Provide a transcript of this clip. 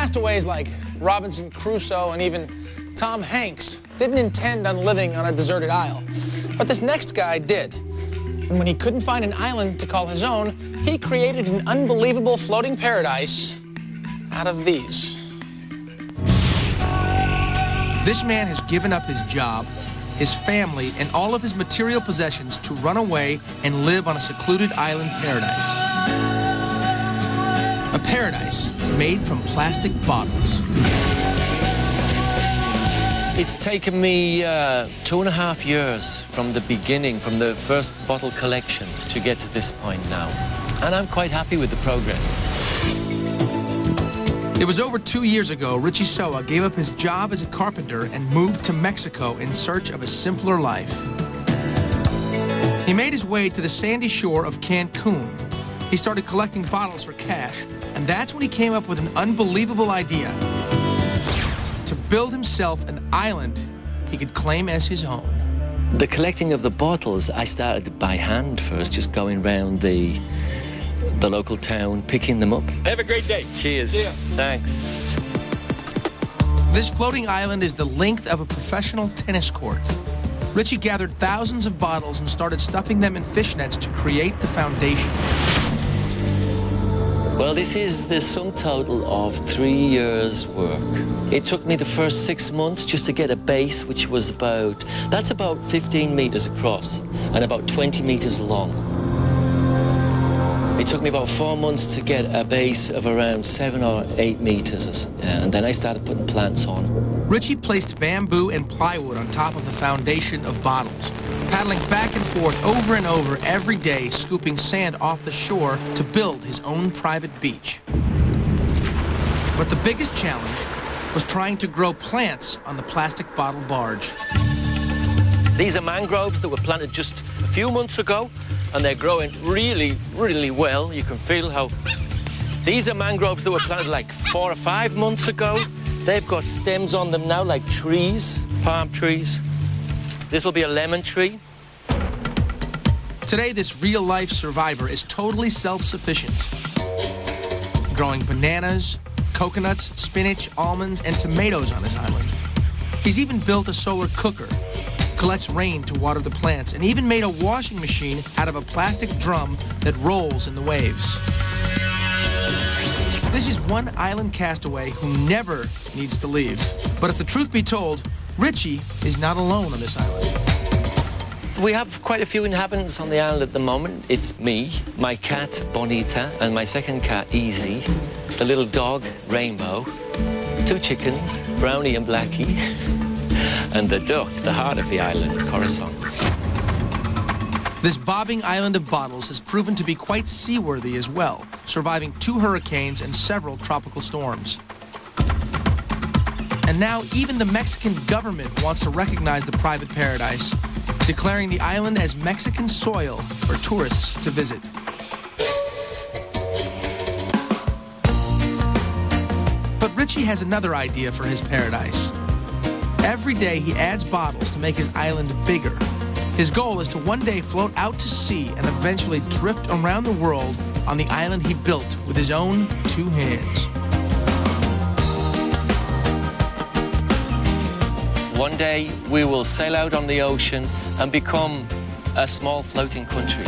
castaways like Robinson Crusoe and even Tom Hanks didn't intend on living on a deserted isle. But this next guy did. And when he couldn't find an island to call his own, he created an unbelievable floating paradise out of these. This man has given up his job, his family, and all of his material possessions to run away and live on a secluded island paradise. A paradise made from plastic bottles. It's taken me 2.5 years from the beginning, from the first bottle collection, to get to this point now. And I'm quite happy with the progress. It was over 2 years ago, Richie Sowas gave up his job as a carpenter and moved to Mexico in search of a simpler life. He made his way to the sandy shore of Cancun. He started collecting bottles for cash, and that's when he came up with an unbelievable idea: to build himself an island he could claim as his own. The collecting of the bottles, I started by hand first, just going round the local town, picking them up. Have a great day. Cheers. Yeah. Thanks. This floating island is the length of a professional tennis court. Richie gathered thousands of bottles and started stuffing them in fish nets to create the foundation. Well, this is the sum total of 3 years' work. It took me the first 6 months just to get a base, which was that's about 15 meters across and about 20 meters long. It took me about 4 months to get a base of around 7 or 8 meters, and then I started putting plants on. Richie placed bamboo and plywood on top of the foundation of bottles, paddling back and forth over and over every day, scooping sand off the shore to build his own private beach. But the biggest challenge was trying to grow plants on the plastic bottle barge. These are mangroves that were planted just a few months ago, and they're growing really, really well. You can feel how... These are mangroves that were planted like 4 or 5 months ago. They've got stems on them now like trees, palm trees. This will be a lemon tree. Today, this real-life survivor is totally self-sufficient, growing bananas, coconuts, spinach, almonds, and tomatoes on his island. He's even built a solar cooker, collects rain to water the plants, and even made a washing machine out of a plastic drum that rolls in the waves. This is one island castaway who never needs to leave. But if the truth be told, Richie is not alone on this island. We have quite a few inhabitants on the island at the moment. It's me, my cat, Bonita, and my second cat, Easy, the little dog, Rainbow, 2 chickens, Brownie and Blackie, and the duck, the heart of the island, Corazon. This bobbing island of bottles has proven to be quite seaworthy as well, surviving 2 hurricanes and several tropical storms. And now even the Mexican government wants to recognize the private paradise, declaring the island as Mexican soil for tourists to visit. But Richie has another idea for his paradise. Every day he adds bottles to make his island bigger. His goal is to one day float out to sea and eventually drift around the world on the island he built with his own 2 hands. One day we will sail out on the ocean and become a small floating country.